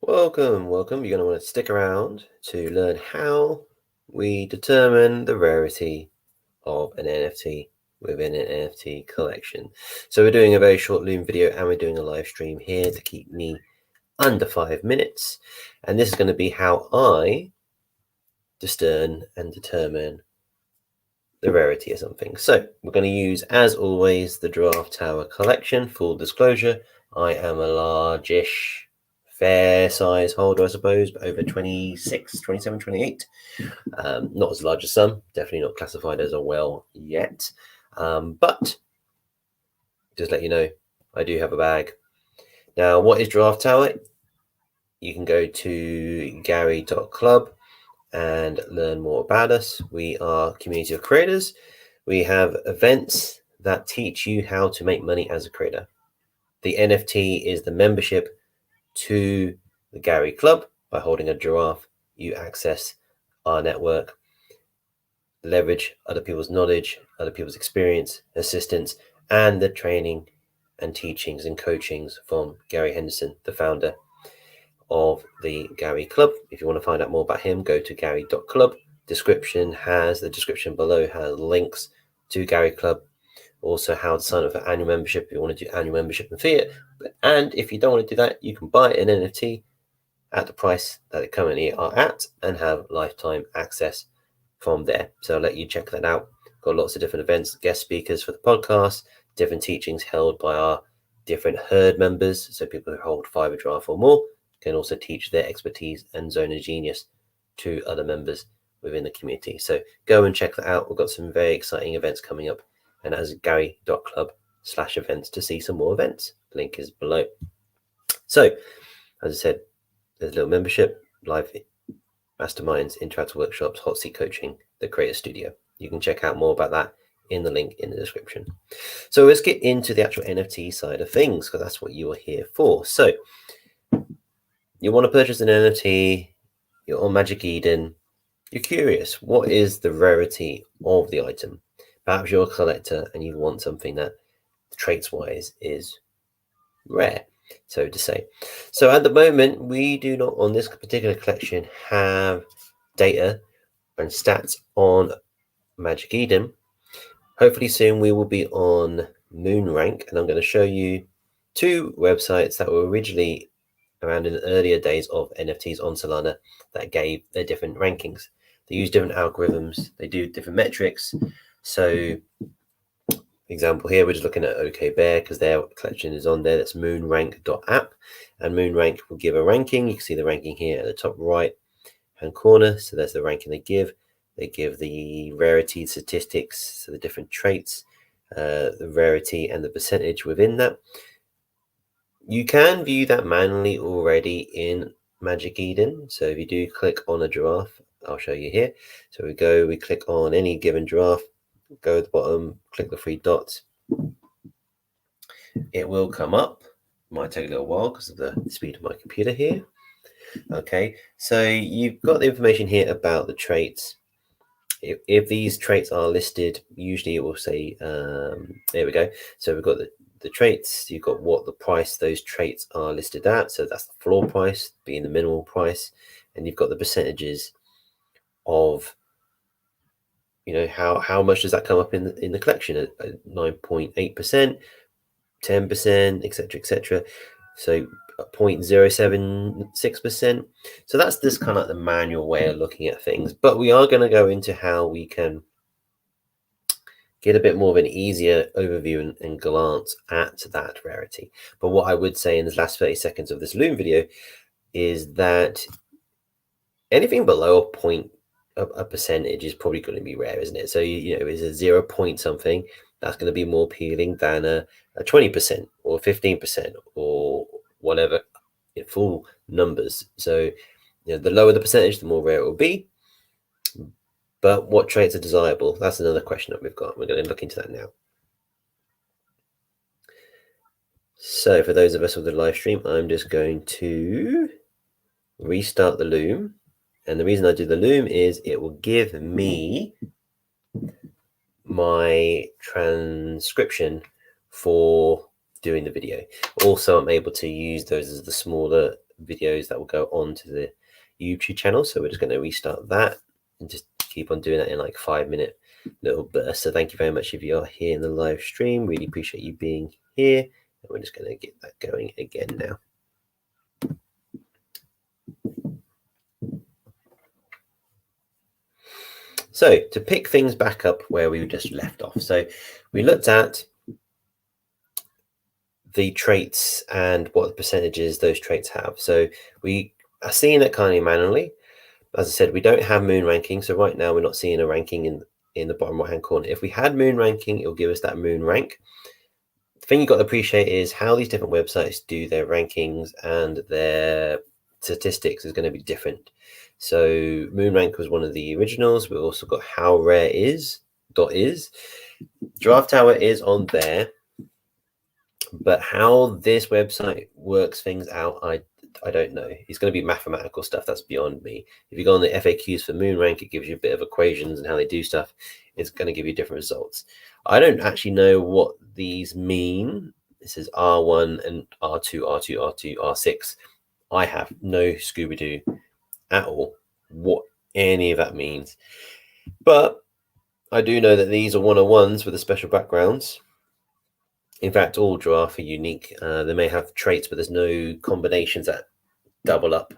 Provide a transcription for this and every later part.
Welcome. You're going to want to stick around to learn how we determine the rarity of an NFT within an NFT collection. So we're doing a very short Loom video and we're doing a live stream here to keep me under 5 minutes. And this is going to be how I discern and determine the rarity of something. So we're going to use, as always, the Giraffe Tower collection. Full disclosure, I am a largish, fair size holder, I suppose, but over 26, 27, 28. Not as large as some, definitely not classified as a whale yet. But just let you know, I do have a bag. Now, what is Giraffe Tower? You can go to gary.club and learn more about us. We are a community of creators. We have events that teach you how to make money as a creator. The NFT is the membership to the Gary Club. By holding a giraffe, you access our network, leverage other people's knowledge, other people's experience, assistance, and the training and teachings and coachings from Gary Henderson, the founder of the Gary Club. If you want to find out more about him, go to gary.club. The description below has links to Gary Club, also how to sign up for annual membership if you want to do annual membership and fiat. And if you don't want to do that, you can buy an NFT at the price that it currently are at and have lifetime access from there. So I'll let you check that out. Got lots of different events, guest speakers for the podcast, different teachings held by our different herd members. So people who hold 5 giraffe or more can also teach their expertise and zone of genius to other members within the community. So go and check that out. We've got some very exciting events coming up, and as gary.club/events to see some more events. Link is below. So, as I said, there's a little membership, live masterminds, interactive workshops, hot seat coaching, the Creator Studio. You can check out more about that in the link in the description. So let's get into the actual NFT side of things, because that's what you are here for. So you want to purchase an NFT, you're on Magic Eden, you're curious, what is the rarity of the item? Perhaps you're a collector and you want something that traits-wise is rare, so to say. So at the moment, we do not, on this particular collection, have data and stats on Magic Eden. Hopefully soon we will be on Moonrank, and I'm going to show you 2 websites that were originally around in the earlier days of NFTs on Solana that gave their different rankings. They use different algorithms, they do different metrics. So, example here, we're just looking at OK Bear because their collection is on there. That's moonrank.app, and Moonrank will give a ranking. You can see the ranking here at the top right hand corner. So there's the ranking they give. They give the rarity statistics, so the different traits, the rarity and the percentage within that. You can view that manually already in Magic Eden. So if you do click on a giraffe, I'll show you here. So we click on any given giraffe, go at the bottom, click the 3 dots. It will come up. Might take a little while because of the speed of my computer here. Okay, so you've got the information here about the traits. If these traits are listed, usually it will say, there we go. So we've got the traits, you've got what the price those traits are listed at. So that's the floor price being the minimal price. And you've got the percentages of, how much does that come up in the collection at 9.8%, 10%, etc. So 0.076%. So that's this kind of the manual way of looking at things. But we are going to go into how we can get a bit more of an easier overview and glance at that rarity. But what I would say in the last 30 seconds of this Loom video is that anything below a percentage is probably going to be rare, isn't it? So, is a 0 point something, that's going to be more appealing than a 20% or 15% or whatever in full numbers. So, the lower the percentage, the more rare it will be. But what traits are desirable? That's another question that we've got. We're going to look into that now. So for those of us with the live stream, I'm just going to restart the Loom. And the reason I do the Loom is it will give me my transcription for doing the video. Also, I'm able to use those as the smaller videos that will go onto the YouTube channel. So we're just going to restart that and just keep on doing that in like 5-minute little bursts. So thank you very much if you're here in the live stream. Really appreciate you being here. And we're just going to get that going again now. So to pick things back up where we just left off. So we looked at the traits and what the percentages those traits have. So we are seeing it kind of manually. As I said, we don't have moon ranking. So right now we're not seeing a ranking in the bottom right hand corner. If we had moon ranking, it will give us that moon rank. The thing you've got to appreciate is how these different websites do their rankings and their statistics is going to be different. So moon rank was one of the originals. We've also got how rare is .is. Draft Tower is on there, but how this website works things out, I don't know. It's going to be mathematical stuff that's beyond me. If you go on the FAQs for moon rank, it gives you a bit of equations and how they do stuff. It's going to give you different results. I don't actually know what these mean. This is R1 and R2, R2, R2, R6. I have no Scooby-Doo at all what any of that means. But I do know that these are 101s with the special backgrounds. In fact, all giraffe are unique. They may have traits, but there's no combinations that double up.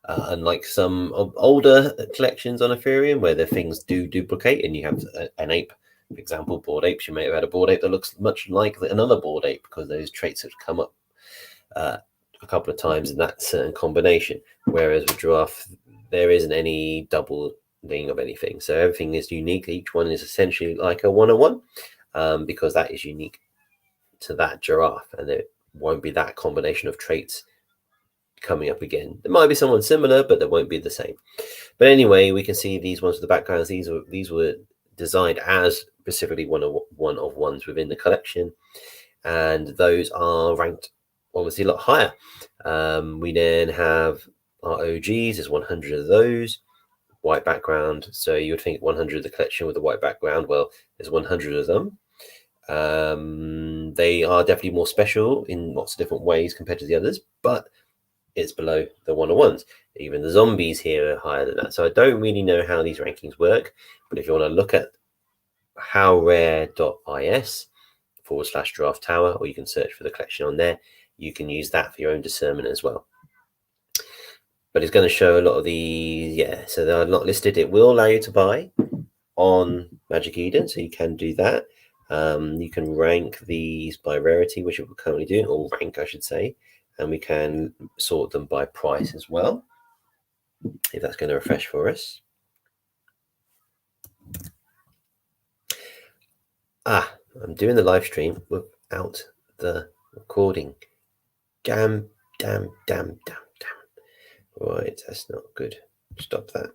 Unlike some older collections on Ethereum where the things do duplicate and you have an ape, for example, bored apes, you may have had a bored ape that looks much like another bored ape because those traits have come up a couple of times in that certain combination. Whereas with giraffe, there isn't any doubling of anything. So everything is unique. Each one is essentially like a 101 because that is unique to that giraffe, and there won't be that combination of traits coming up again. There might be someone similar, but they won't be the same. But anyway, we can see these ones with the backgrounds. These were designed as specifically one of ones within the collection, and those are ranked obviously a lot higher. We then have our OGs. There's 100 of those. White background. So you would think 100 of the collection with a white background. Well, there's 100 of them. They are definitely more special in lots of different ways compared to the others, but it's below the 101s. Even the zombies here are higher than that. So I don't really know how these rankings work, but if you want to look at howrare.is/draft tower, or you can search for the collection on there, you can use that for your own discernment as well. But it's going to show a lot of these, so they're not listed. It will allow you to buy on Magic Eden, so you can do that. You can rank these by rarity, which we're currently doing, or rank, I should say, and we can sort them by price as well, if that's going to refresh for us. I'm doing the live stream without the recording. Damn. Right, that's not good. Stop that.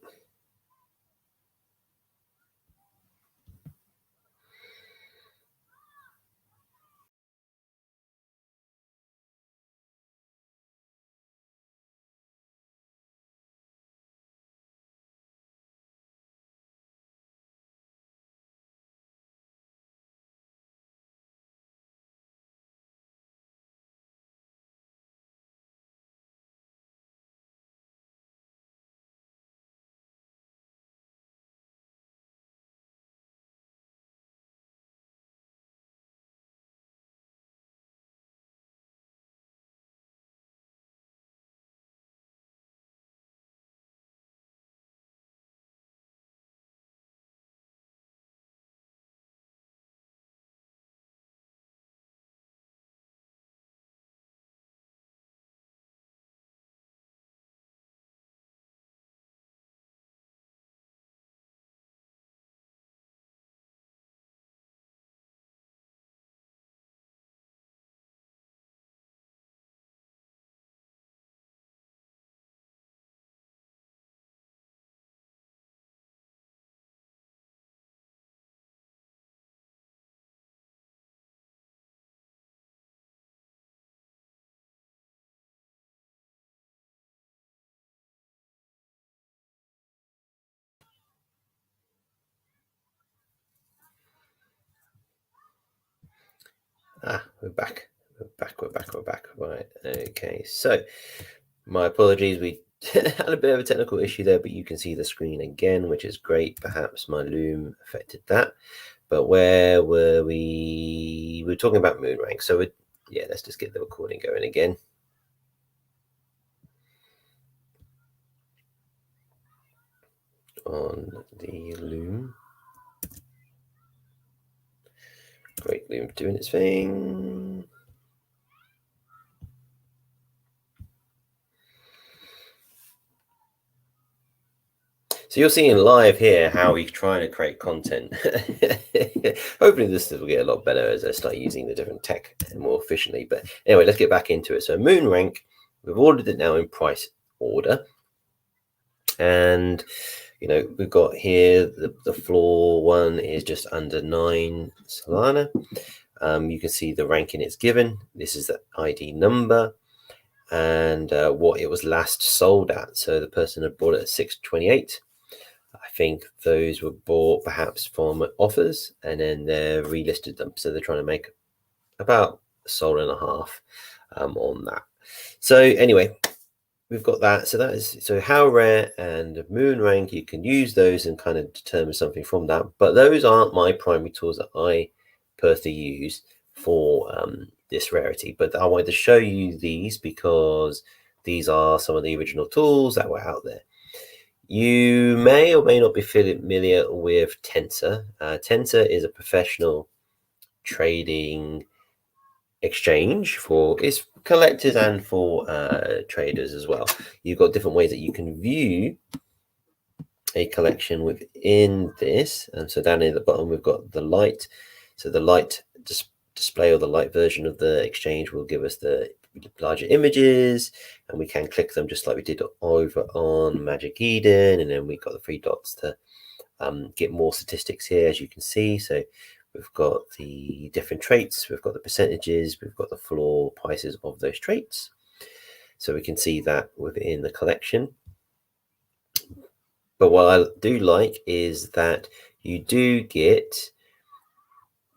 We're back. Right, okay. So My apologies, we had a bit of a technical issue there, but you can see the screen again, which is great. Perhaps my loom affected that. But where were we? We were talking about moon rank. So yeah, let's just get the recording going again. On the loom. Great, loom doing its thing. So you're seeing live here how we're trying to create content. Hopefully this will get a lot better as I start using the different tech more efficiently. But anyway, let's get back into it. So moon rank, we've ordered it now in price order. And, we've got here the floor one is just under 9 Solana. You can see the ranking it's given. This is the ID number and what it was last sold at. So the person had bought it at 628. I think those were bought perhaps from offers and then they're relisted them. So they're trying to make about a soul and a half on that. So anyway, we've got that. So how rare and moon rank, you can use those and kind of determine something from that. But those aren't my primary tools that I personally use for this rarity. But I wanted to show you these because these are some of the original tools that were out there. You may or may not be familiar with Tensor. Tensor is a professional trading exchange for its collectors and for traders as well. You've got different ways that you can view a collection within this. And so down near the bottom, we've got the light. So the light display or the light version of the exchange will give us the larger images, and we can click them just like we did over on Magic Eden. And then we've got the 3 dots to get more statistics here, as you can see. So we've got the different traits, we've got the percentages, we've got the floor prices of those traits. So we can see that within the collection. But what I do like is that you do get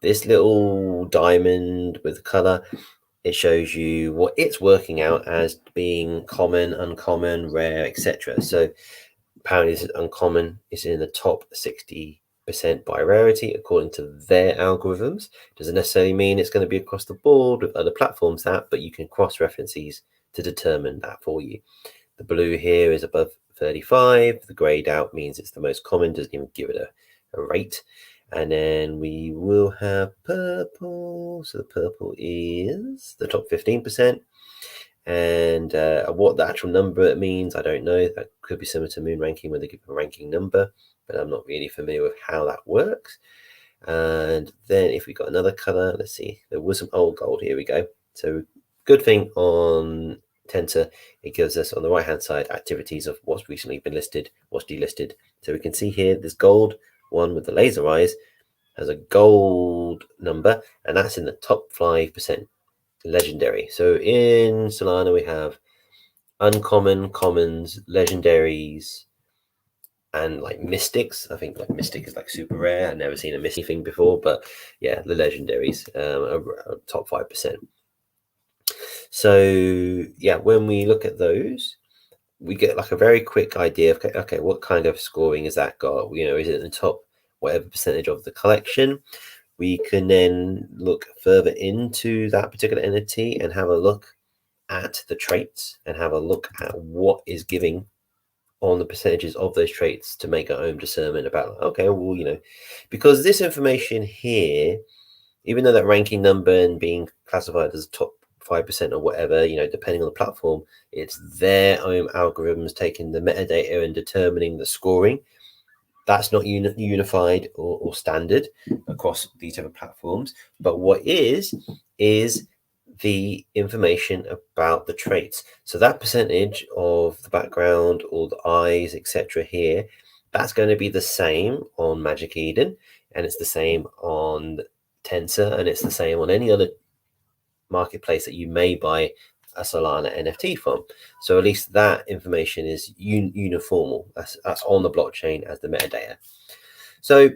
this little diamond with color. It shows you what it's working out as being common, uncommon, rare, etc. So apparently this is uncommon. It's in the top 60% by rarity according to their algorithms. Doesn't necessarily mean it's going to be across the board with other platforms but you can cross-reference these to determine that for you. The blue here is above 35. The grayed out means it's the most common, doesn't even give it a rate. And then we will have purple. So the purple is the top 15%. And what the actual number it means, I don't know. That could be similar to moon ranking when they give a ranking number, but I'm not really familiar with how that works. And then if we got another color, let's see, there was some old gold. Here we go. So good thing on Tensor, it gives us on the right hand side activities of what's recently been listed, what's delisted. So we can see here this gold one with the laser eyes has a gold number, and that's in the top 5% legendary. So in Solana we have uncommon, commons, legendaries, and like mystics. I think like mystic is like super rare. I've never seen a mystic thing before, but yeah, the legendaries are top 5%. So yeah, when we look at those, we get like a very quick idea of okay, what kind of scoring has that got? Is it in the top whatever percentage of the collection? We can then look further into that particular NFT and have a look at the traits and have a look at what is giving on the percentages of those traits to make our own discernment about, okay, well, because this information here, even though that ranking number and being classified as top 5% or whatever, depending on the platform, it's their own algorithms taking the metadata and determining the scoring. That's not unified or standard across these different platforms. But what is the information about the traits. So that percentage of the background or the eyes, etc. here, that's going to be the same on Magic Eden, and it's the same on Tensor, and it's the same on any other marketplace that you may buy a Solana NFT from. So at least that information is uniform. That's on the blockchain as the metadata. So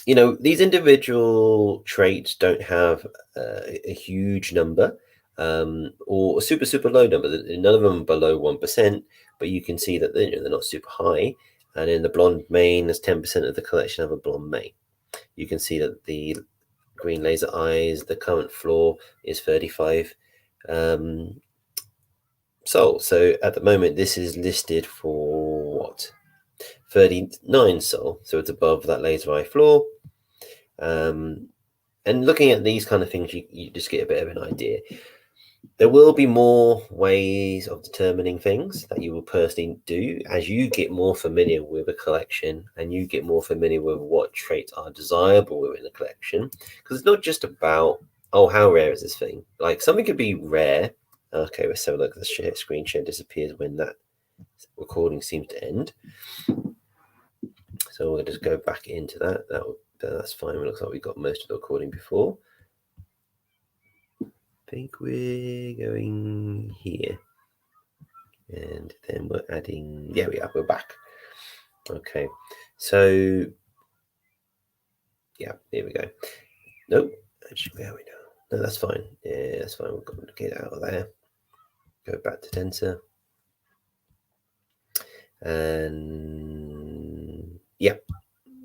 these individual traits don't have a huge number or a super low number. None of them are below 1%, but you can see that they're not super high. And in the blonde main, there's 10% of the collection of a blonde main. You can see that the green laser eyes, the current floor is 35 sol. So at the moment, this is listed for what? 39 sol. So it's above that laser eye floor. And looking at these kind of things, you just get a bit of an idea. There will be more ways of determining things that you will personally do as you get more familiar with a collection and you get more familiar with what traits are desirable within a collection. Because it's not just about, oh, how rare is this thing? Like something could be rare. Okay, let's have a look. The screen share disappears when that recording seems to end. So we'll just go back into that. That's fine. It looks like we got most of the recording before. I think we're going here. And then we're adding, yeah, we're back. Okay, so yeah, here we go. Nope, actually, where are we now? No, that's fine. Yeah, that's fine. We've got to get out of there. Go back to tensor. And yeah,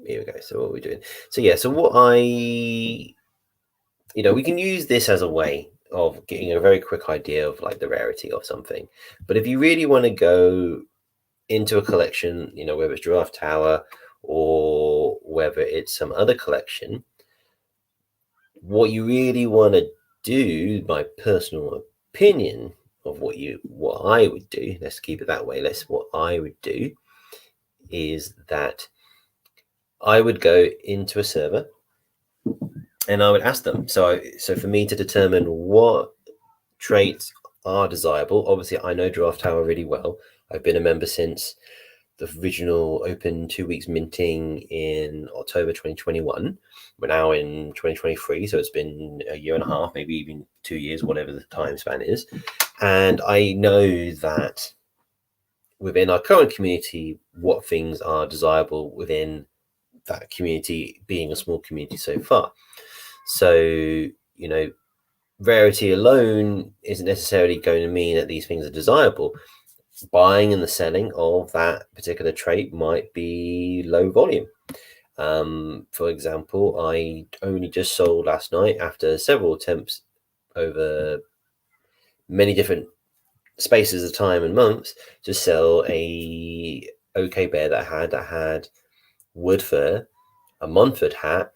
here we go. So what are we doing? So yeah, so what we can use this as a way of getting a very quick idea of like the rarity of something. But if you really want to go into a collection, whether it's Giraffe Tower or whether it's some other collection, what you really want to do, my personal opinion of what I would do, let's keep it that way, what I would do is that I would go into a server and I would ask them. So for me to determine what traits are desirable, obviously I know Giraffe Tower really well. I've been a member since the original open 2 weeks minting in October 2021. We're now in 2023, so it's been a year and a half, maybe even 2 years, whatever the time span is. And I know that within our current community, what things are desirable within that community, being a small community so far. So, rarity alone isn't necessarily going to mean that these things are desirable. Buying and the selling of that particular trait might be low volume. For example, I only just sold last night after several attempts over many different spaces of time and months to sell a OK bear that had wood fur, a Montford hat,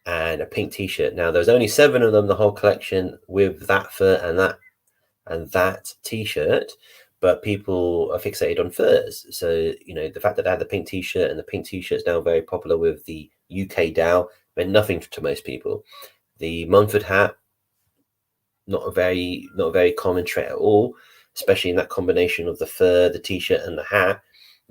and a pink t-shirt. Now there's only 7 of them, the whole collection, with that fur and that t-shirt, but people are fixated on furs. So, the fact that I had the pink t-shirt and the pink t-shirt is now very popular with the UK DAO meant nothing to most people. The Montford hat, not a very common trait at all, especially in that combination of the fur, the t-shirt, and the hat.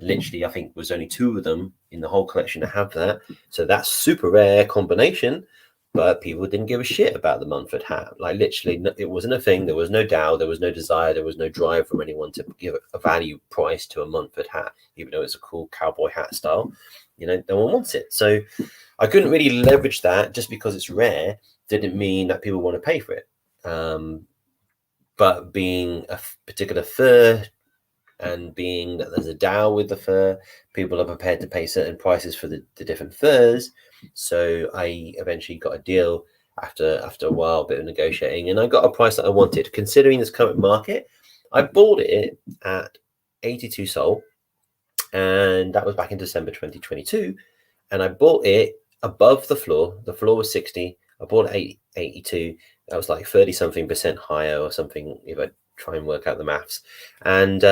Literally, I think was only 2 of them in the whole collection to have that. So that's super rare combination, but people didn't give a shit about the Montford hat. Like literally, it wasn't a thing. There was no DAO, there was no desire, there was no drive from anyone to give a value price to a Montford hat, even though it's a cool cowboy hat style. No one wants it. So I couldn't really leverage that. Just because it's rare didn't mean that people want to pay for it. But being a particular fur and being that there's a DAO with the fur, people are prepared to pay certain prices for the different furs. So I eventually got a deal after a while, a bit of negotiating, and I got a price that I wanted. Considering this current market, I bought it at 82 sol, and that was back in December 2022. And I bought it above the floor. The floor was 60. I bought it 82. That was like 30 something percent higher or something, if I try and work out the maths. And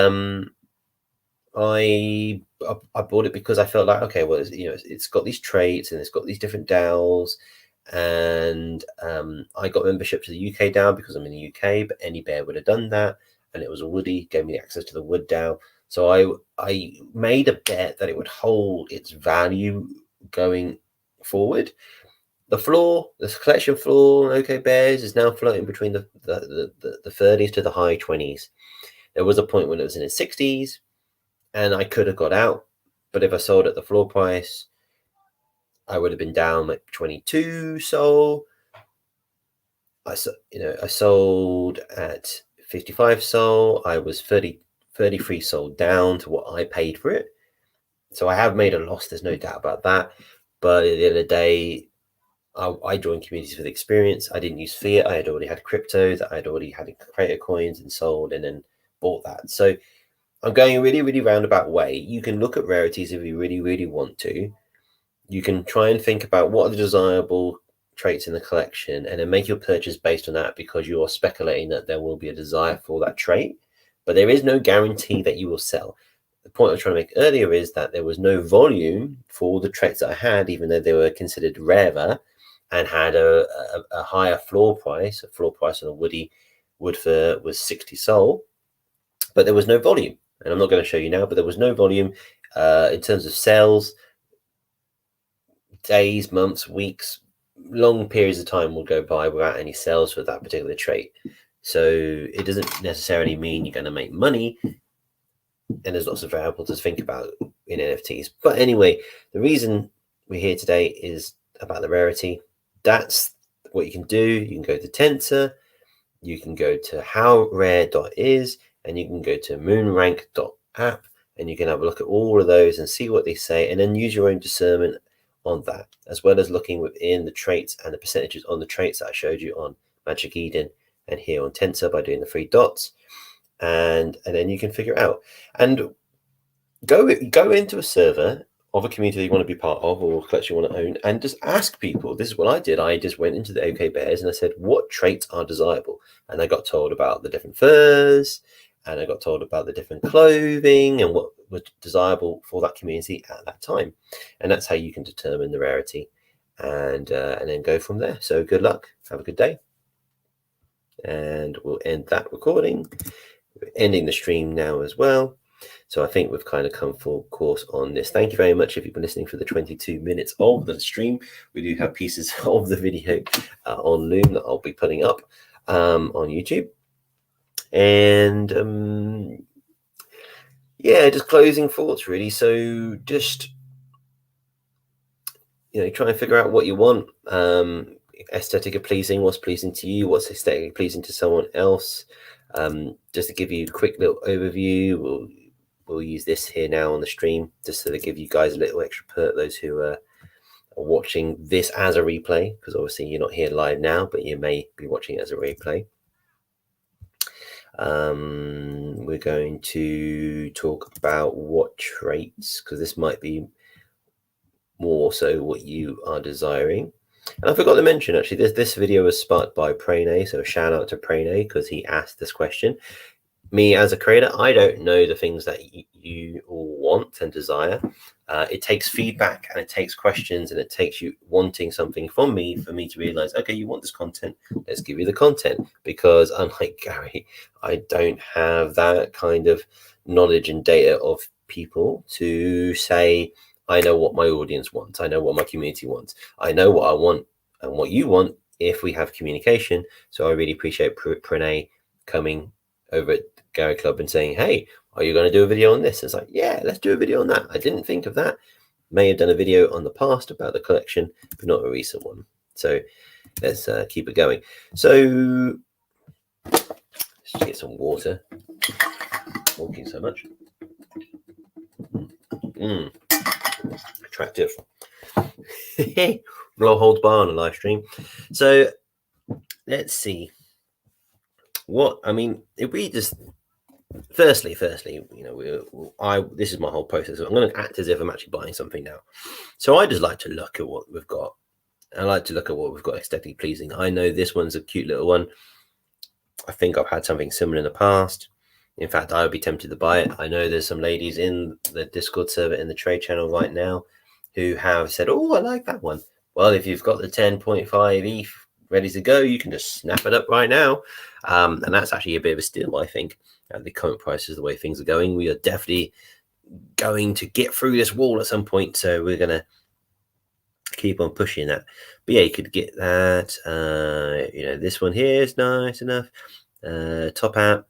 I bought it because I felt like, okay, well, it's got these traits and it's got these different DAOs, and I got membership to the UK DAO because I'm in the UK, but any bear would have done that, and it was a woody, gave me access to the wood DAO. So I made a bet that it would hold its value going forward. The floor, the collection floor, OK Bears, is now floating between the 30s to the high 20s. There was a point when it was in its 60s, and I could have got out, but if I sold at the floor price, I would have been down like 22 sol. I sold at 55 sol. I was 33 sold down to what I paid for it. So I have made a loss. There's no doubt about that. But at the end of the day, I joined communities with experience. I didn't use fiat. I had already had crypto that I'd already had created coins and sold and then bought that. So I'm going a really, really roundabout way. You can look at rarities if you really, really want to. You can try and think about what are the desirable traits in the collection and then make your purchase based on that, because you are speculating that there will be a desire for that trait, but there is no guarantee that you will sell. The point I was trying to make earlier is that there was no volume for the traits that I had, even though they were considered rarer and had a higher floor price. A floor price on a wood fur was 60 sol, but there was no volume. And I'm not going to show you now, but there was no volume in terms of sales. Days, months, weeks, long periods of time will go by without any sales for that particular trait. So it doesn't necessarily mean you're going to make money. And there's lots of variables to think about in NFTs. But anyway, the reason we're here today is about the rarity. That's what you can do. You can go to Tensor, you can go to howrare.is, and you can go to moonrank.app, and you can have a look at all of those and see what they say, and then use your own discernment on that, as well as looking within the traits and the percentages on the traits that I showed you on Magic Eden and here on Tensor by doing the 3 dots. And then you can figure it out and go into a server of a community you want to be part of or a collection you want to own, and just ask people. This is what I did. I just went into the OK Bears and I said, what traits are desirable? And I got told about the different furs, and I got told about the different clothing and what was desirable for that community at that time. And that's how you can determine the rarity and then go from there. So good luck. Have a good day. And we'll end that recording. We're ending the stream now as well. So I think we've kind of come full course on this. Thank you very much if you've been listening for the 22 minutes of the stream. We do have pieces of the video on Loom that I'll be putting up on YouTube. And yeah, just closing thoughts really. So just, try and figure out what you want. Aesthetically pleasing, what's pleasing to you, what's aesthetically pleasing to someone else. Just to give you a quick little overview, we'll use this here now on the stream, just to give you guys a little extra perk, those who are watching this as a replay, because obviously you're not here live now, but you may be watching it as a replay. We're going to talk about what traits, because this might be more so what you are desiring. And I forgot to mention, actually, this video was sparked by Prene, so a shout out to Prene because he asked this question. Me as a creator, I don't know the things that you all want and desire. It takes feedback and it takes questions and it takes you wanting something from me for me to realize, okay, you want this content, let's give you the content. Because unlike Gary, I don't have that kind of knowledge and data of people to say, I know what my audience wants. I know what my community wants. I know what I want and what you want if we have communication. So I really appreciate Prene coming over at Gary Club and saying, hey, are you going to do a video on this? And it's like, yeah, let's do a video on that. I didn't think of that. May have done a video on the past about the collection, but not a recent one. So let's keep it going. So let's get some water. Walking so much. Attractive. No holds bar on a live stream. So let's see. If we just firstly, this is my whole process. I'm going to act as if I'm actually buying something now. So I just like to look at what we've got. I like to look at what we've got aesthetically pleasing. I know this one's a cute little one. I think I've had something similar in the past. In fact, I would be tempted to buy it. I know there's some ladies in the Discord server in the trade channel right now who have said, oh, I like that one. Well, if you've got the 10.5 ETH ready to go, you can just snap it up right now. And that's actually a bit of a steal, I think, at the current prices, the way things are going. We are definitely going to get through this wall at some point. So we're going to keep on pushing that. But yeah, you could get that. This one here is nice enough. Top app.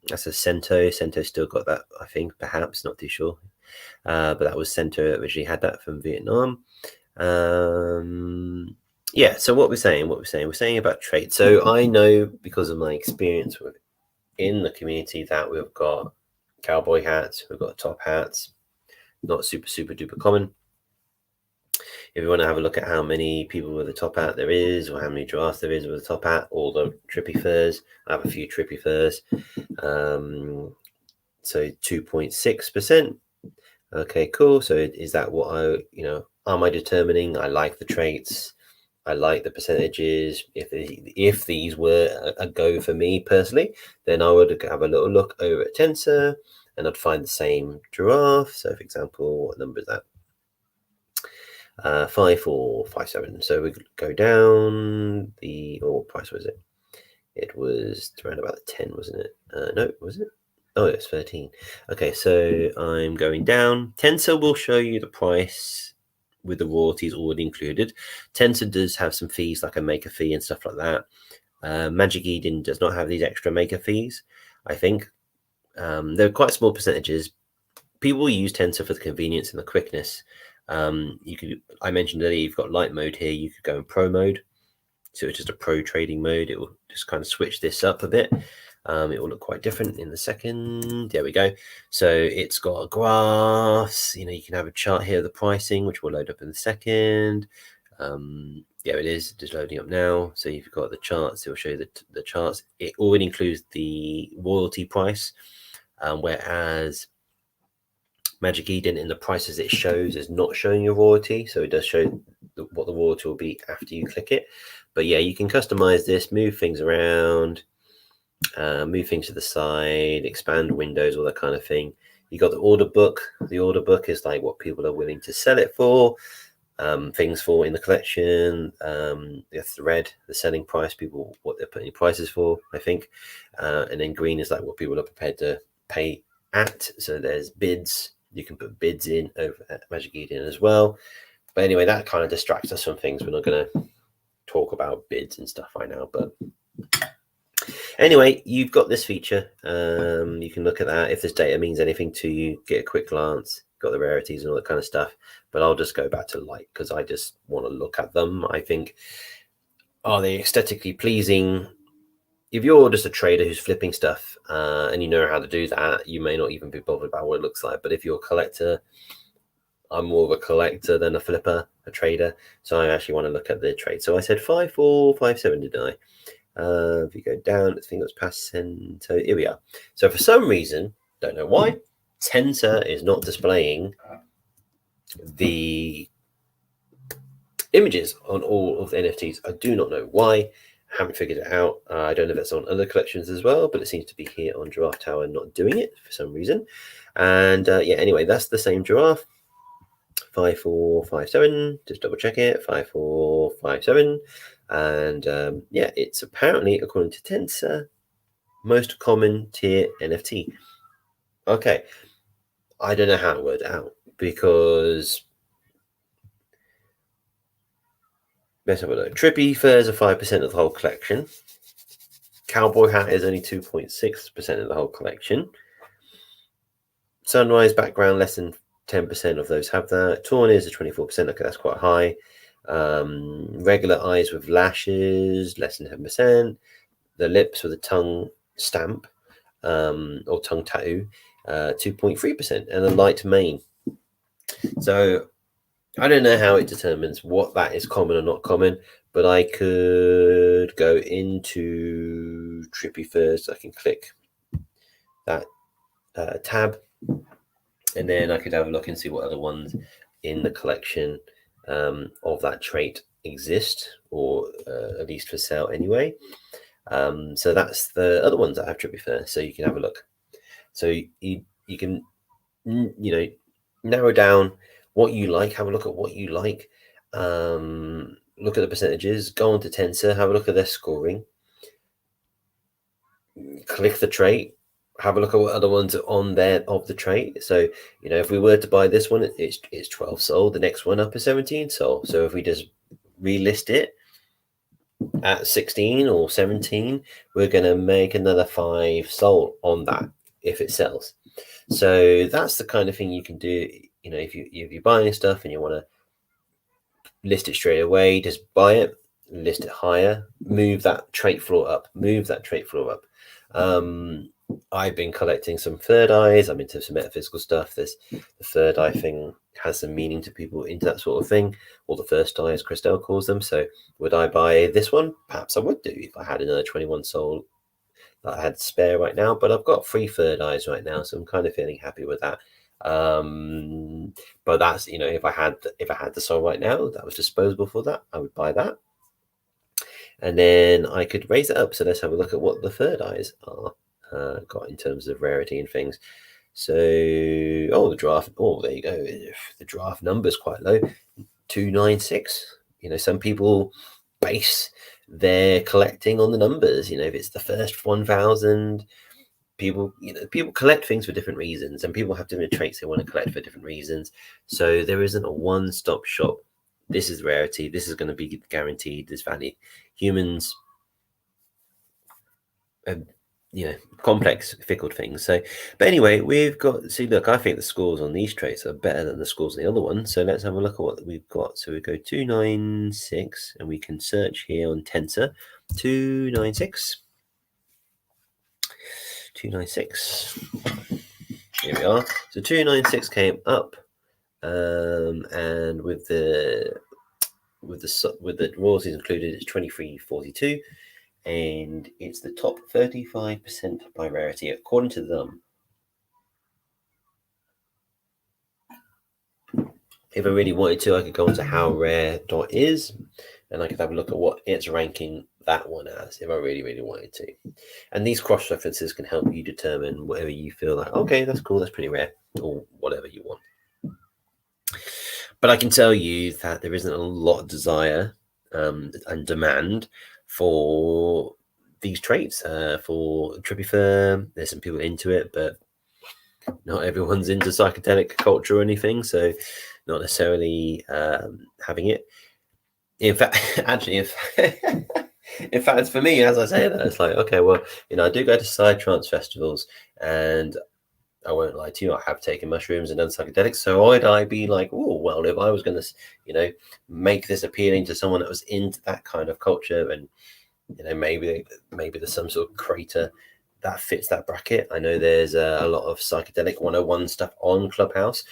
That's a Cento. Cento still got that, I think, perhaps, not too sure. But that was Cento that originally had that from Vietnam. Yeah, so we're saying about trade. So I know, because of my experience in the community, that we've got cowboy hats, we've got top hats, not super duper common. If you want to have a look at how many people with a top hat there is, or how many giraffes there is with a top hat, or the trippy furs, I have a few trippy furs. So 2.6%. Okay, cool. So is that what am I determining? I like the traits. I like the percentages. If these were a go for me personally, then I would have a little look over at Tensor, and I'd find the same giraffe. So, for example, what number is that? 5457. So we go down what price was it? It was around about the 10, wasn't it? No, was it? Oh, it's 13. Okay, so I'm going down. Tensor will show you the price with the royalties already included. Tensor does have some fees, like a maker fee and stuff like that. Magic Eden does not have these extra maker fees, I think. They're quite small percentages. People use Tensor for the convenience and the quickness. I mentioned earlier, you've got light mode here. You could go in pro mode. So it's just a pro trading mode. It will just kind of switch this up a bit. It will look quite different in the second. There we go. So it's got graphs. You can have a chart here of the pricing, which will load up in the second. There it is, just loading up now. So you've got the charts. It will show you the charts. It already includes the royalty price, whereas Magic Eden, in the prices it shows, is not showing your royalty. So it does show what the royalty will be after you click it. But yeah, you can customize this, move things around, move things to the side, expand windows, all that kind of thing. You got the order book. The order book is like what people are willing to sell it for, things for in the collection. The thread, the selling price, people what they're putting prices for, I think. And then green is like what people are prepared to pay at. So there's bids. You can put bids in over at Magic Eden as well. But anyway, that kind of distracts us from things. We're not going to talk about bids and stuff right now. But anyway, you've got this feature. You can look at that. If this data means anything to you, get a quick glance. Got the rarities and all that kind of stuff. But I'll just go back to light because I just want to look at them. I think, are they aesthetically pleasing? If you're just a trader who's flipping stuff and you know how to do that, you may not even be bothered about what it looks like. But if you're a collector, I'm more of a collector than a flipper, a trader. So I actually want to look at the trade. So I said 5457, didn't I? If you go down, I think it was past 10. So here we are. So for some reason, don't know why, Tensor is not displaying the images on all of the NFTs. I do not know why. I haven't figured it out. I don't know if it's on other collections as well, but it seems to be here on Giraffe Tower not doing it for some reason. And yeah, anyway, that's the same giraffe. 5457, just double check it. 5457. And yeah, it's apparently, according to Tensor, most common tier NFT. Okay, I don't know how to word it out because let's have a look. Trippy furs are 5% of the whole collection. Cowboy hat is only 2.6% of the whole collection. Sunrise background, less than 10% of those have that. Torn is 24%. Okay, that's quite high. Regular eyes with lashes, less than 10%. The lips with a tongue stamp or tongue tattoo, 2.3%, and a light mane. So I don't know how it determines what that is common or not common, but I could go into Trippy first. I can click that tab, and then I could have a look and see what other ones in the collection of that trait exist, or at least for sale anyway. So that's the other ones that have Trippy first, so you can have a look. So you can narrow down what you like, have a look at what you like, look at the percentages, go on to Tensor, have a look at their scoring, click the trait, have a look at what other ones are on there of the trait. So if we were to buy this one, it's 12 sold, the next one up is 17 sold. So if we just relist it at 16 or 17, we're going to make another 5 sold on that if it sells. So that's the kind of thing you can do. If you're buying stuff and you want to list it straight away, just buy it. list it higher, move that trait floor up, I've been collecting some third eyes. I'm into some metaphysical stuff. There's the third eye thing has some meaning to people into that sort of thing, or the first eye, as Christelle calls them. So would I buy this one? Perhaps I would do if I had another 21 soul that I had spare right now, but I've got 3 third eyes right now, so I'm kind of feeling happy with that. But that's, you know, if I had the soul right now that was disposable for that, I would buy that. And then I could raise it up. So let's have a look at what the third eyes are got in terms of rarity and things. So, the draft, there you go. The draft number's quite low, 296. You know, some people base their collecting on the numbers. You know, if it's the first 1,000, people collect things for different reasons, and people have different traits they want to collect for different reasons. So there isn't a one-stop shop. This is rarity. This is going to be guaranteed this value. Humans, complex, fickle things. So, but anyway, we've got, see, look, I think the scores on these traits are better than the scores on the other one. So let's have a look at what we've got. So we go 296, and we can search here on Tensor. 296. 296. Here we are. So 296 came up, and with the royalties included, it's 2342. And it's the top 35% by rarity, according to them. If I really wanted to, I could go into how rare dot is, and I could have a look at what it's ranking that one as, if I really, really wanted to. And these cross references can help you determine whatever you feel like, okay, that's cool, that's pretty rare, or whatever you want. But I can tell you that there isn't a lot of desire and demand for these traits. For Trippy Firm, there's some people into it, but not everyone's into psychedelic culture or anything, so not necessarily having it. In fact, actually, in fact, for me, as I say that, it's like, okay, well, I do go to psytrance festivals, and I won't lie to you, I have taken mushrooms and done psychedelics. So would I be like, oh, well, if I was going to, make this appealing to someone that was into that kind of culture, and maybe there's some sort of creator that fits that bracket. I know there's a lot of psychedelic 101 stuff on Clubhouse.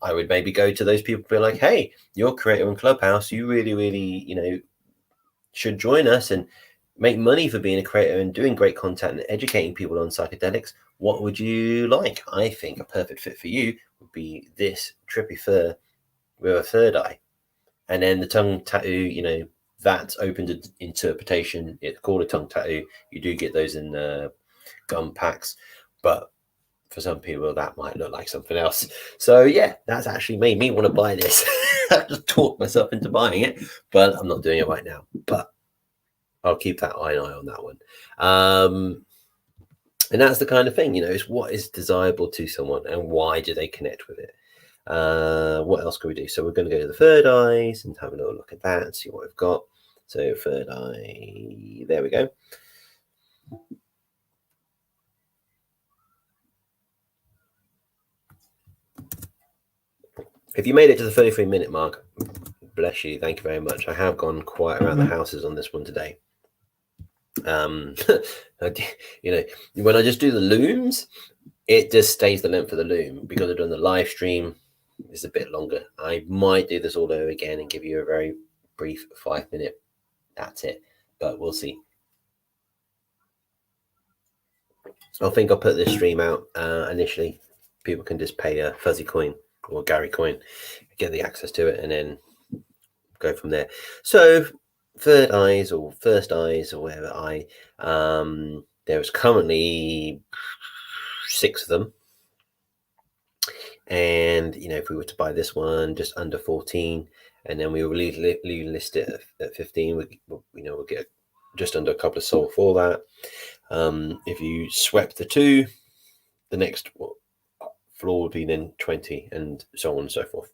I would maybe go to those people and be like, hey, you're a creator on Clubhouse, you really, really, should join us and make money for being a creator and doing great content and educating people on psychedelics. What would you like? I think a perfect fit for you would be this Trippy Fur with a third eye. And then the tongue tattoo, that's open to interpretation. It's called a tongue tattoo. You do get those in gum packs, but for some people that might look like something else. So yeah, that's actually made me want to buy this. I just talked myself into buying it, but I'm not doing it right now. But I'll keep that eye on that one. And that's the kind of thing, it's what is desirable to someone and why do they connect with it. What else can we do? So we're going to go to the third eyes and have a little look at that and see what we've got. So third eye, there we go. If you made it to the 33-minute mark, bless you, thank you very much. I have gone quite around the houses on this one today. When I just do the looms, it just stays the length of the loom. Because I've done the live stream, it's a bit longer. I might do this all over again and give you a very brief 5-minute, that's it, but we'll see. I think I'll put this stream out initially. People can just pay a fuzzy coin or Gary coin, get the access to it, and then go from there. So third eyes or first eyes or whatever eye, there's currently 6 of them. And if we were to buy this one just under 14, and then we will list it at 15, we'll get just under a couple of soul for that. If you swept the 2, the next floor would be then 20, and so on and so forth.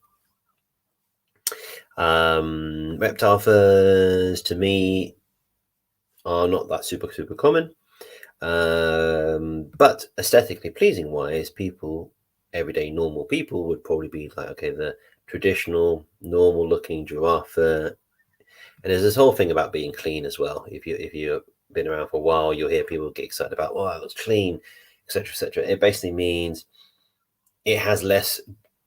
Reptile furs to me are not that super common, but aesthetically pleasing wise, everyday normal people would probably be like, okay, the traditional normal looking giraffe fur And there's this whole thing about being clean as well. If you've been around for a while, you'll hear people get excited about, wow, it's clean, etc., etc. It basically means it has less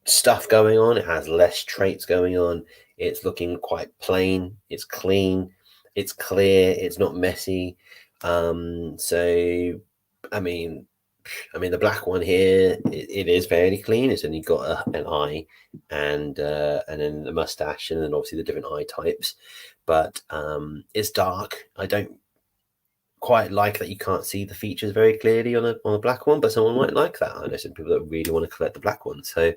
stuff going on. It has less traits going on. It's looking quite plain. It's clean. It's clear. It's not messy. So, I mean, the black one here, it is fairly clean. It's only got an eye and then the mustache, and then obviously the different eye types. But it's dark. I don't quite like that you can't see the features very clearly on a black one, but someone might like that. I know some people that really want to collect the black one. So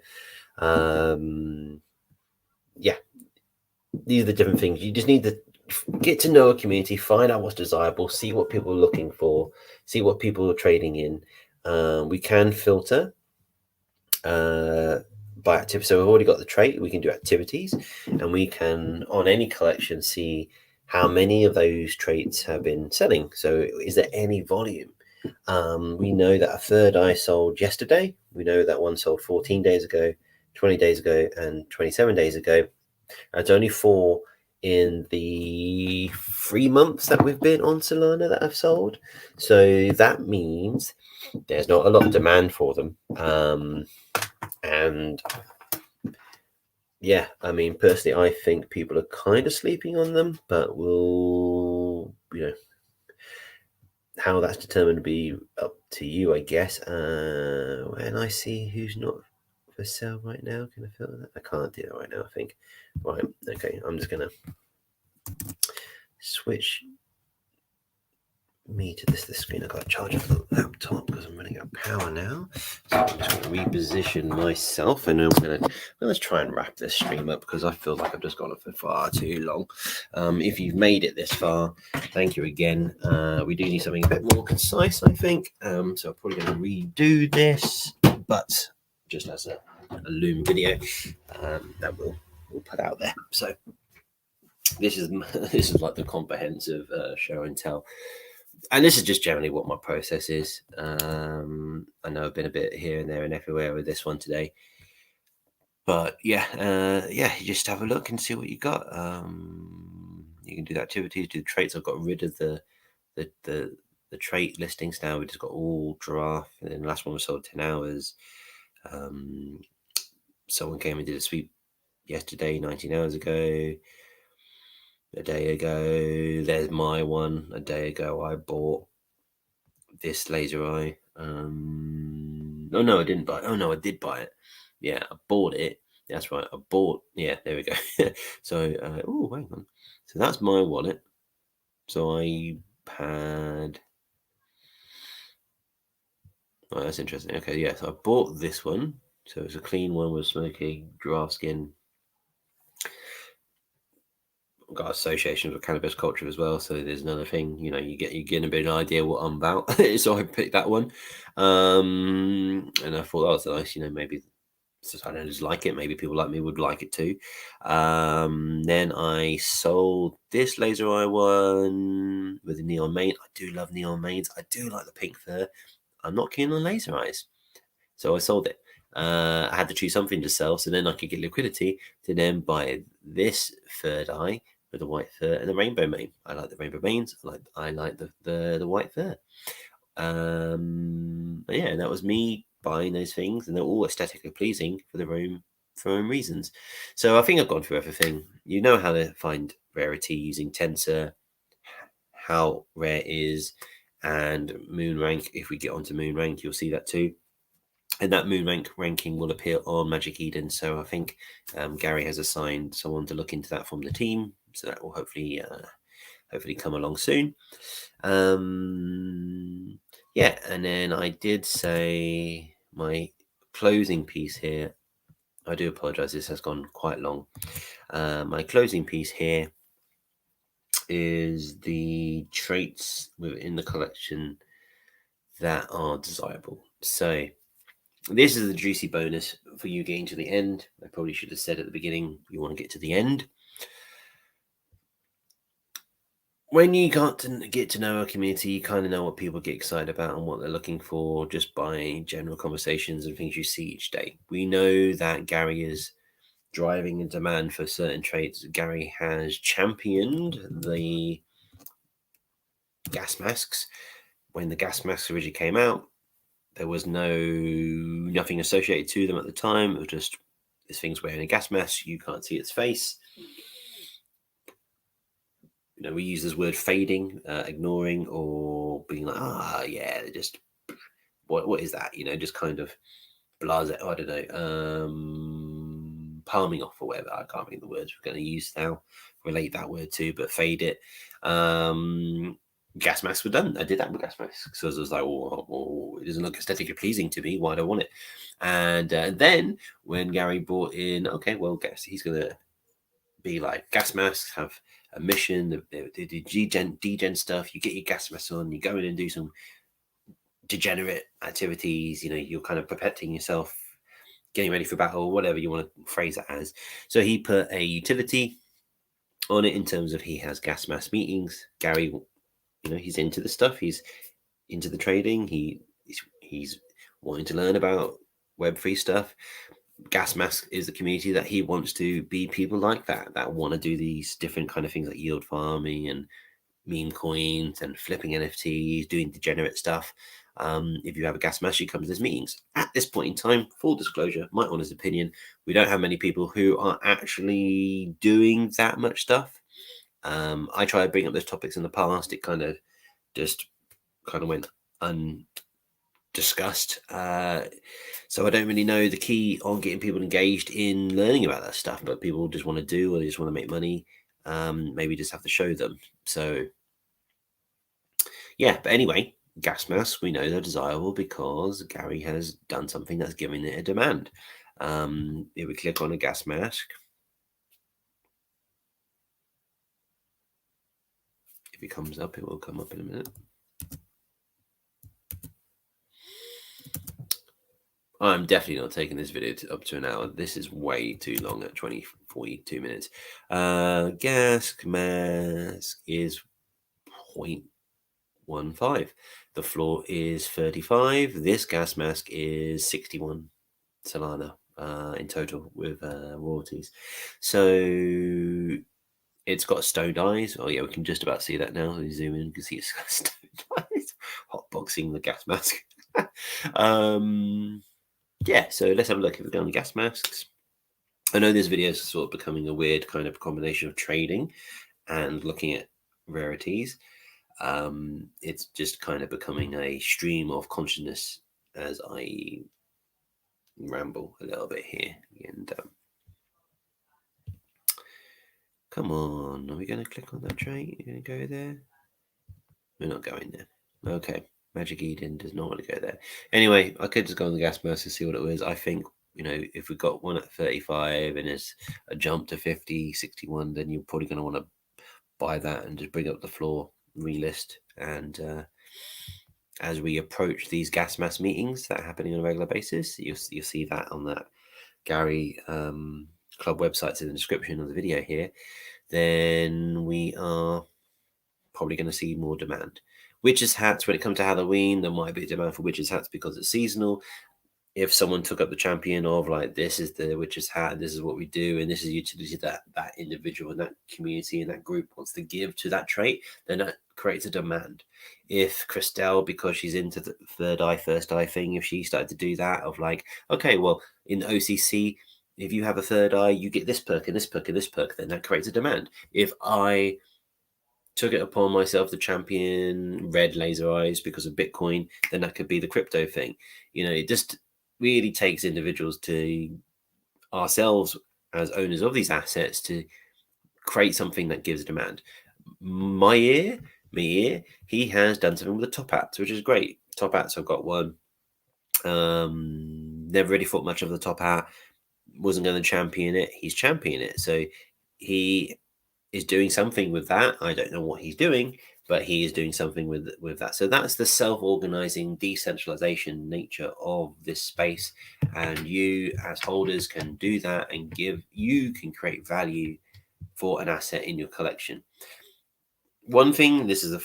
yeah, these are the different things. You just need to get to know a community, find out what's desirable, see what people are looking for, see what people are trading in. We can filter by activity. So we've already got the trait. We can do activities, and we can, on any collection, see how many of those traits have been selling. So is there any volume? We know that a third eye sold yesterday. We know that one sold 14 days ago, 20 days ago, and 27 days ago. It's only 4 in the 3 months that we've been on Solana that have sold. So that means there's not a lot of demand for them. And yeah, I mean, personally, I think people are kind of sleeping on them, but we'll, how that's determined to be up to you, I guess. When I see who's not for sale right now, can I filter that? I can't do that right now, I think. Right, okay, I'm just going to switch me to this screen. I've got to charge up the laptop because I'm running out of power now. So I'm just going to reposition myself, and then let's try and wrap this stream up because I feel like I've just gone on for far too long. If you've made it this far, thank you again. We do need something a bit more concise, I think. So I'm probably going to redo this, but just as a Loom video that we'll put out there. So this is like the comprehensive show and tell. And this is just generally what my process is. I know I've been a bit here and there and everywhere with this one today, but yeah, you just have a look and see what you got. You can do the activities, do the traits. I've got rid of the trait listings now. We just got all giraffe, and then the last one was sold 10 hours. Someone came and did a sweep yesterday, 19 hours ago. A day ago, there's my one. A day ago, I bought this laser eye. Oh no, I didn't buy it. Oh no, I did buy it. Yeah, I bought it. That's right. I bought. Yeah, there we go. So, oh, hang on. So that's my wallet. So I had. Oh, that's interesting. Okay, yeah. So I bought this one. So it's a clean one with smoky giraffe skin. Got associations with cannabis culture as well, so there's another thing, you get a bit of an idea what I'm about. So I picked that one, and I thought that was nice. Maybe I don't just like it. Maybe people like me would like it too. Then I sold this laser eye one with the neon mane. I do love neon manes. I do like the pink fur. I'm not keen on laser eyes, so I sold it. I had to choose something to sell, so then I could get liquidity to then buy this third eye with the white fur and the rainbow mane. I like the rainbow manes. I like the white fur. Yeah, and that was me buying those things, and they're all aesthetically pleasing for their own reasons. So I think I've gone through everything. You know how to find rarity using Tensor, how rare is, and moon rank. If we get onto moon rank, you'll see that too. And that moon ranking will appear on Magic Eden. So I think Gary has assigned someone to look into that from the team. So that will hopefully come along soon. Yeah, and then I did say my closing piece here. I do apologize. This has gone quite long. My closing piece here is the traits within the collection that are desirable. So this is the juicy bonus for you getting to the end. I probably should have said at the beginning, you want to get to the end. When you got to get to know a community, you kind of know what people get excited about and what they're looking for just by general conversations and things you see each day. We know that Gary is driving a demand for certain trades. Gary has championed the gas masks. When the gas masks originally came out, there was nothing associated to them at the time. It was just, this thing's wearing a gas mask, you can't see its face. We use this word fading, ignoring, or being like, yeah, just what is that? Just kind of blase. I don't know, palming off or whatever. I can't think of the words we're going to use now. Relate that word to, but fade it. Gas masks were done. I did that with gas masks. So I was like, it doesn't look aesthetically pleasing to me. Why do I want it? And then when Gary brought in, okay, well, guess he's going to be like, gas masks have a mission. The degen stuff. You get your gas mask on. You go in and do some degenerate activities. You're kind of protecting yourself, getting ready for battle, whatever you want to phrase it as. So he put a utility on it in terms of he has gas mask meetings. Gary, he's into the stuff. He's into the trading. He's wanting to learn about Web3 stuff. Gas mask is the community that he wants to be people like that want to do these different kind of things like yield farming and meme coins and flipping NFTs, doing degenerate stuff. If you have a gas mask, you come to these meetings. At this point in time, full disclosure, my honest opinion, we don't have many people who are actually doing that much stuff. I tried to bring up those topics in the past. It kind of went undiscussed. So I don't really know the key on getting people engaged in learning about that stuff, but people just want to do, or they just want to make money. Maybe just have to show them. So yeah, but anyway, gas masks, we know they're desirable because Gary has done something that's giving it a demand. If we click on a gas mask, if it comes up, it will come up in a minute. I'm definitely not taking this video up to an hour. This is way too long at 42 minutes. Gas mask is 0.15. The floor is 35. This gas mask is 61 Solana in total with royalties. So it's got stoned eyes. Oh yeah, we can just about see that now. We zoom in, you can see it's got stoned eyes. Hotboxing the gas mask. Yeah, so let's have a look. If we go on gas masks, I know this video is sort of becoming a weird kind of combination of trading and looking at rarities. It's just kind of becoming a stream of consciousness as I ramble a little bit here. And come on, are we going to click on that trait? You're going to go there? We're not going there. Okay, Magic Eden does not want to go there. Anyway, I could just go on the gas mask and see what it was. I think, if we got one at 35 and it's a jump to 50, 61, then you're probably going to want to buy that and just bring up the floor, relist. And as we approach these gas mask meetings that are happening on a regular basis, you'll see that on that Gary Club website's in the description of the video here, then we are probably going to see more demand. Witches' hats, when it comes to Halloween, there might be a demand for witches' hats because it's seasonal. If someone took up the champion of like, this is the witch's hat, and this is what we do, and this is utility that individual and that community and that group wants to give to that trait, then that creates a demand. If Christelle, because she's into the third eye, first eye thing, if she started to do that of like, okay, well, in OCC, if you have a third eye, you get this perk and this perk and this perk, then that creates a demand. If I took it upon myself to champion red laser eyes because of Bitcoin, then that could be the crypto thing. It just really takes individuals to ourselves as owners of these assets to create something that gives demand. Me he has done something with the top hats, which is great. Top hats, I've got one. Never really thought much of the top hat. Wasn't going to champion it. He's championing it. So he is doing something with that. I don't know what he's doing, but he is doing something with that. So that's the self-organizing decentralization nature of this space. And you as holders can do that and you can create value for an asset in your collection. One thing, this is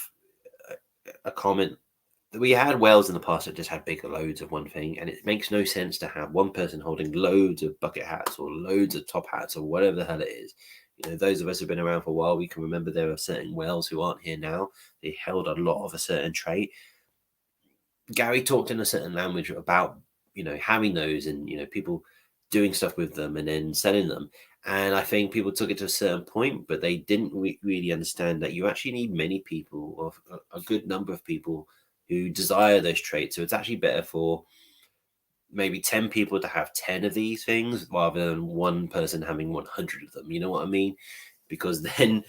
a comment we had whales in the past that just had bigger loads of one thing, and it makes no sense to have one person holding loads of bucket hats or loads of top hats or whatever the hell it is. You know, those of us who've been around for a while, we can remember there are certain whales who aren't here now. They held a lot of a certain trait. Gary talked in a certain language about, you know, having those and, you know, people doing stuff with them and then selling them. And I think people took it to a certain point, but they didn't really understand that you actually need many people, or a good number of people who desire those traits. So it's actually better for maybe 10 people to have 10 of these things rather than one person having 100 of them. You know what I mean? Because then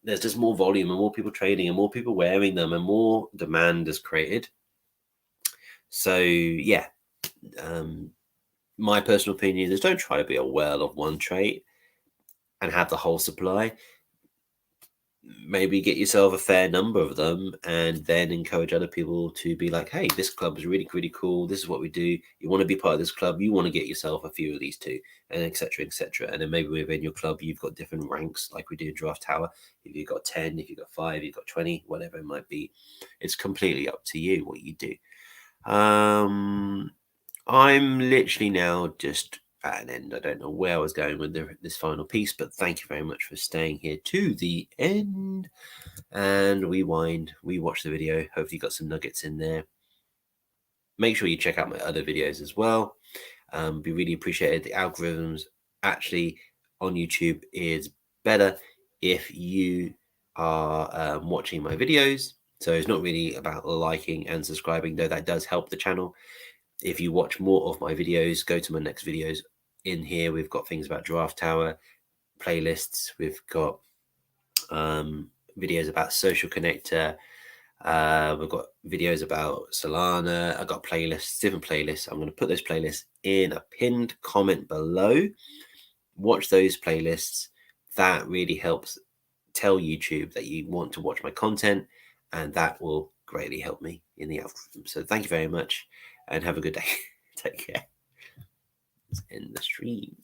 there's just more volume and more people trading and more people wearing them and more demand is created. So yeah, my personal opinion is don't try to be a whale of one trait and have the whole supply. Maybe get yourself a fair number of them and then encourage other people to be like, hey, this club is really, really cool. This is what we do. You want to be part of this club. You want to get yourself a few of these too, and etc. etc. And then maybe within your club, you've got different ranks like we do in Draft Tower. If you've got 10, if you've got 5, you've got 20, whatever it might be. It's completely up to you what you do. I'm literally now just at an end. I don't know where I was going with this final piece, but thank you very much for staying here to the end. And we watch the video. Hopefully you got some nuggets in there. Make sure you check out my other videos as well. Be really appreciated. The algorithms actually on YouTube is better if you are watching my videos. So it's not really about liking and subscribing, though that does help the channel. If you watch more of my videos, go to my next videos. In here, we've got things about Draft Tower, playlists. We've got videos about Social Connector. We've got videos about Solana. I've got playlists, different playlists. I'm going to put those playlists in a pinned comment below. Watch those playlists. That really helps tell YouTube that you want to watch my content, and that will greatly help me in the algorithm. So thank you very much and have a good day. Take care. Let's end the stream.